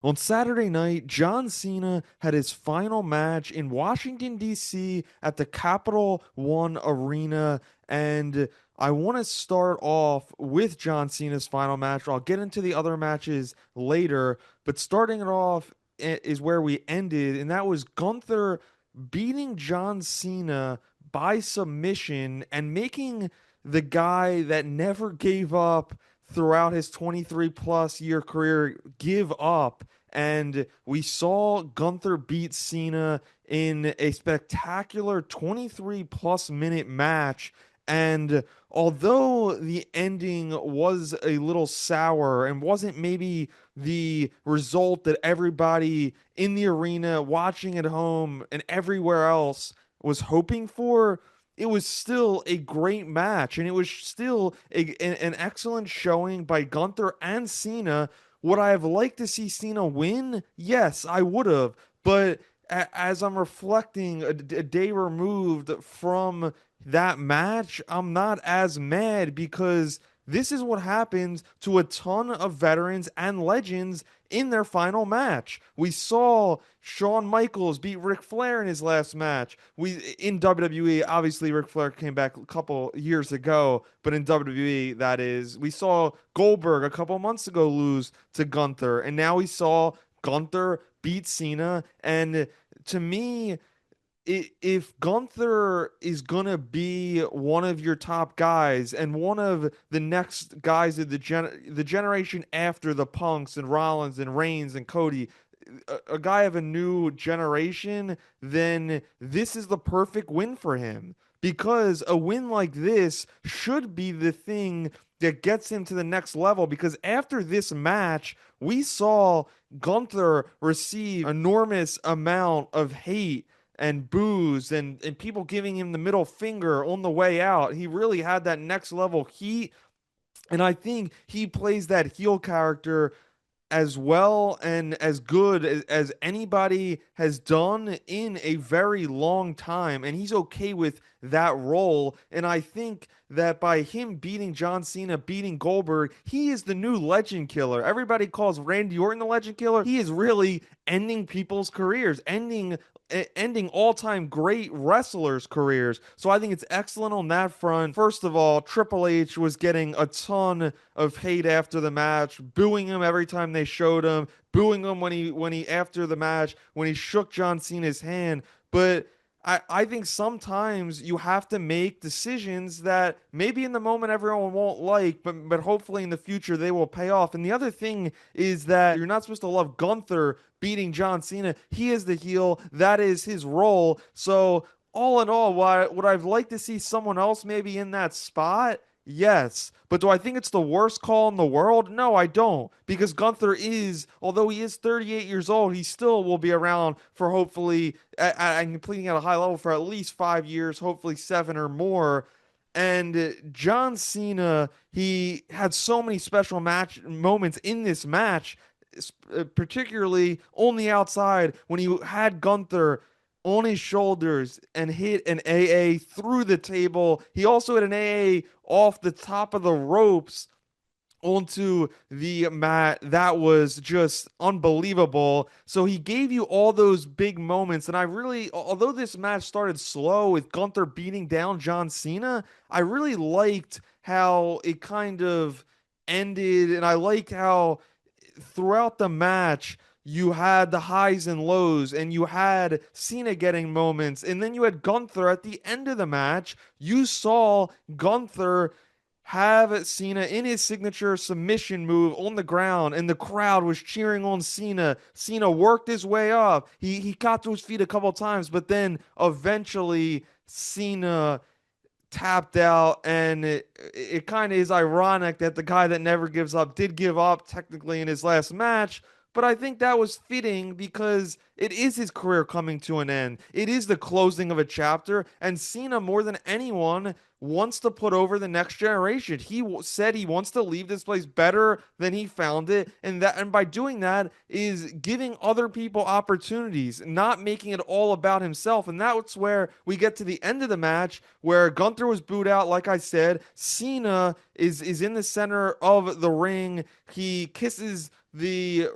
On Saturday night, John Cena had his final match in Washington, D.C. at the Capital One Arena. And I want to start off with John Cena's final match. I'll get into the other matches later, but starting it off is where we ended, and that was Gunther beating John Cena by submission and making the guy that never gave up throughout his 23 plus year career give up. And we saw Gunther beat Cena in a spectacular 23 plus minute match. And although the ending was a little sour and wasn't maybe the result that everybody in the arena, watching at home, and everywhere else was hoping for, it was still a great match, and it was still an excellent showing by Gunther and Cena. Would I have liked to see Cena win? Yes, I would have. But as I'm reflecting a day removed from that match, I'm not as mad because this is what happens to a ton of veterans and legends in their final match. We saw Shawn Michaels beat Ric Flair in his last match. We in WWE, obviously Ric Flair came back a couple years ago, but in WWE, that is, we saw Goldberg a couple months ago lose to Gunther, and now we saw Gunther beat Cena. And to me, if Gunther is gonna be one of your top guys and one of the next guys of the generation after the Punks and Rollins and Reigns and Cody, a guy of a new generation, then this is the perfect win for him. Because a win like this should be the thing that gets him to the next level. Because after this match, we saw Gunther receive enormous amount of hate and boos and people giving him the middle finger on the way out. He really had that next level heat. And I think he plays that heel character as well and as good as anybody has done in a very long time. And he's okay with that role. And I think that by him beating John Cena, beating Goldberg, he is the new legend killer. Everybody calls Randy Orton the legend killer. He is really ending people's careers, ending all-time great wrestlers' careers. So I think it's excellent on that front. First of all, Triple H was getting a ton of hate after the match, booing him every time they showed him, booing him when he after the match when he shook John Cena's hand. But I think sometimes you have to make decisions that maybe in the moment everyone won't like, but hopefully in the future they will pay off. And the other thing is that you're not supposed to love Gunther beating John Cena. He is the heel. That is his role. So all in all, would I've liked to see someone else maybe in that spot? Yes. But do I think it's the worst call in the world? No, I don't. Because Gunther is, although he is 38 years old, he still will be around for hopefully and completing at a high level for at least 5 years, hopefully seven or more. And John Cena, he had so many special match moments in this match, particularly on the outside when he had Gunther on his shoulders and hit an AA through the table. He also hit an AA off the top of the ropes onto the mat. That was just unbelievable. So he gave you all those big moments. And I really, although this match started slow with Gunther beating down John Cena, I really liked how it kind of ended. And I liked how throughout the match, you had the highs and lows, and you had Cena getting moments, and then you had Gunther at the end of the match. You saw Gunther have Cena in his signature submission move on the ground, and the crowd was cheering on Cena. Cena worked his way up. He got to his feet a couple times, but then eventually Cena tapped out, and it kind of is ironic that the guy that never gives up did give up technically in his last match. But I think that was fitting because it is his career coming to an end. It is the closing of a chapter, and Cena, more than anyone, wants to put over the next generation. He said he wants to leave this place better than he found it, and by doing that is giving other people opportunities, not making it all about himself. And that's where we get to the end of the match where Gunther was booed out. Like I said, Cena is in the center of the ring. He kisses the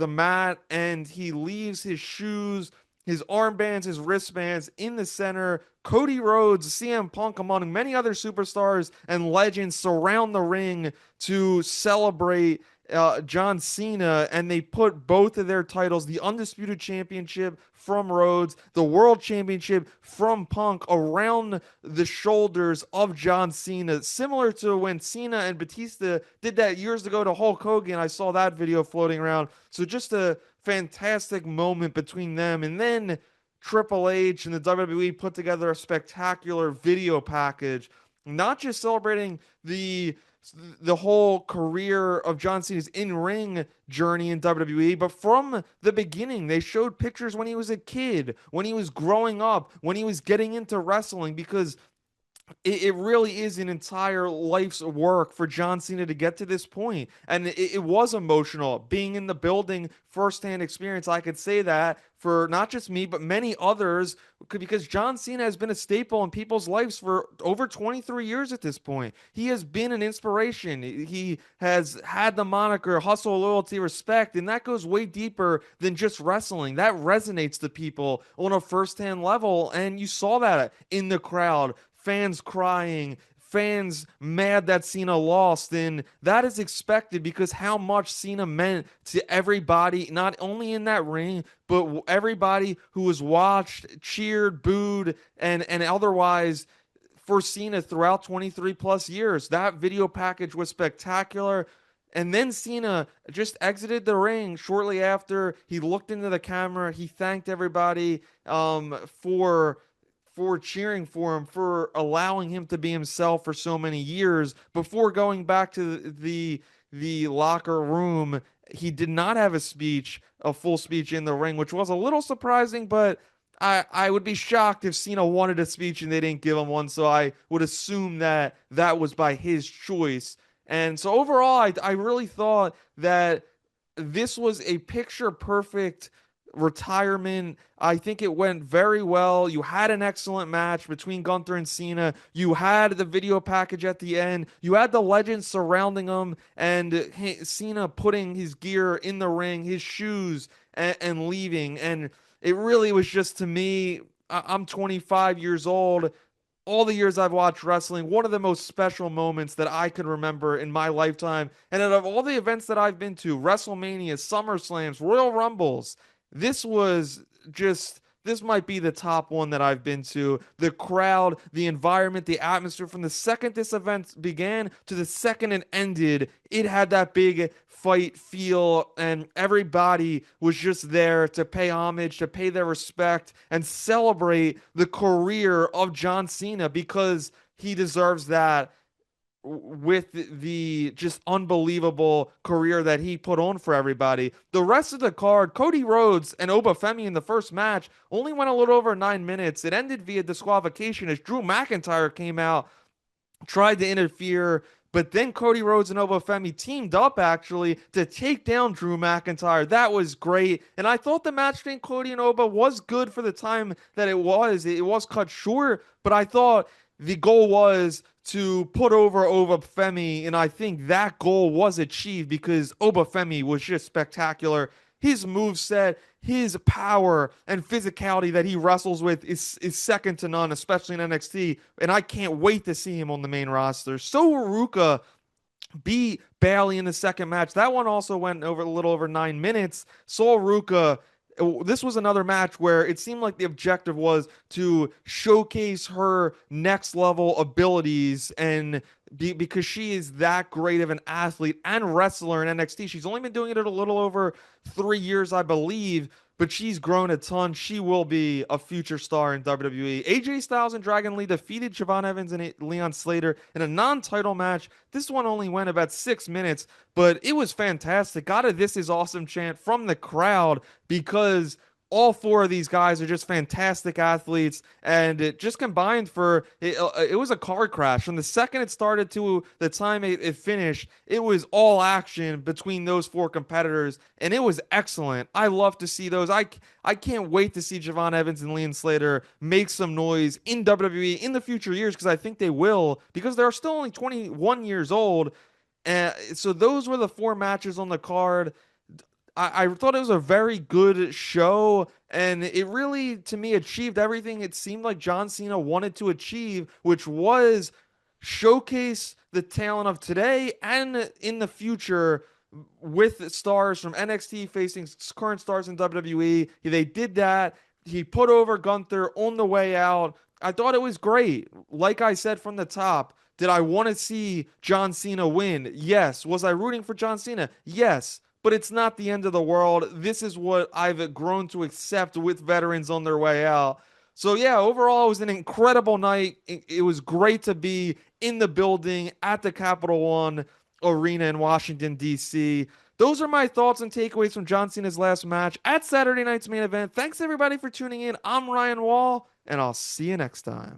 mat and he leaves his shoes, his armbands, his wristbands in the center. Cody Rhodes, CM Punk, among many other superstars and legends, surround the ring to celebrate John Cena, and they put both of their titles, the Undisputed Championship from Rhodes, the World Championship from Punk, around the shoulders of John Cena, similar to when Cena and Batista did that years ago to Hulk Hogan. I saw that video floating around. So just a fantastic moment between them. And then Triple H and the WWE put together a spectacular video package, not just celebrating the whole career of John Cena's in-ring journey in WWE, but from the beginning, they showed pictures when he was a kid, when he was growing up, when he was getting into wrestling, because it really is an entire life's work for John Cena to get to this point. And it was emotional being in the building, firsthand experience. I could say that for not just me, but many others, because John Cena has been a staple in people's lives for over 23 years at this point. He has been an inspiration. He has had the moniker hustle, loyalty, respect, and that goes way deeper than just wrestling. That resonates to people on a firsthand level. And you saw that in the crowd, fans crying, fans mad that Cena lost, and that is expected because how much Cena meant to everybody, not only in that ring, but everybody who was watched, cheered, booed, and otherwise for Cena throughout 23 plus years. That video package was spectacular. And then Cena just exited the ring shortly after. He looked into the camera. He thanked everybody for cheering for him, for allowing him to be himself for so many years before going back to the locker room. He did not have a full speech in the ring, which was a little surprising, but I would be shocked if Cena wanted a speech and they didn't give him one. So I would assume that that was by his choice. And so overall, I really thought that this was a picture perfect retirement. I think it went very well. You had an excellent match between Gunther and Cena. You had the video package at the end. You had the legends surrounding him, and Cena putting his gear in the ring, his shoes, and leaving. And it really was just, to me, I'm 25 years old. All the years I've watched wrestling, one of the most special moments that I could remember in my lifetime. And out of all the events that I've been to, WrestleMania, SummerSlams, Royal Rumbles, this was just, this might be the top one that I've been to. The crowd, the environment, the atmosphere, from the second this event began to the second it ended, it had that big fight feel, and everybody was just there to pay homage, to pay their respect, and celebrate the career of John Cena, because he deserves that with the just unbelievable career that he put on for everybody. The rest of the card, Cody Rhodes and Obafemi in the first match only went a little over 9 minutes. It ended via disqualification as Drew McIntyre came out, tried to interfere, but then Cody Rhodes and Obafemi teamed up actually to take down Drew McIntyre. That was great. And I thought the match between Cody and Oba was good for the time that it was. It was cut short, but I thought the goal was to put over Obafemi, and I think that goal was achieved because Obafemi was just spectacular. His move set, his power and physicality that he wrestles with is second to none, especially in NXT. And I can't wait to see him on the main roster. So Ruka beat Bailey in the second match. That one also went over a little over 9 minutes. Sol Ruka, this was another match where it seemed like the objective was to showcase her next level abilities, and because she is that great of an athlete and wrestler in NXT. She's only been doing it a little over 3 years, I believe, but she's grown a ton. She will be a future star in WWE. AJ Styles and Dragon Lee defeated Siobhan Evans and Leon Slater in a non-title match. This one only went about 6 minutes, but it was fantastic. Got a "This Is Awesome" chant from the crowd because all four of these guys are just fantastic athletes, and it just combined for it was a car crash from the second it started to the time it finished. It was all action between those four competitors, and it was excellent. I love to see those. I can't wait to see Javon Evans and Leon Slater make some noise in WWE in the future years, because I think they will, because they're still only 21 years old. And so those were the four matches on the card. I thought it was a very good show, and it really, to me, achieved everything it seemed like John Cena wanted to achieve, which was showcase the talent of today and in the future with stars from NXT facing current stars in WWE. They did that. He put over Gunther on the way out. I thought it was great. Like I said from the top, did I want to see John Cena win? Yes. Was I rooting for John Cena? Yes. But it's not the end of the world. This is what I've grown to accept with veterans on their way out. So, yeah, overall, it was an incredible night. It was great to be in the building at the Capital One Arena in Washington, D.C. Those are my thoughts and takeaways from John Cena's last match at Saturday night's main event. Thanks, everybody, for tuning in. I'm Ryan Wall, and I'll see you next time.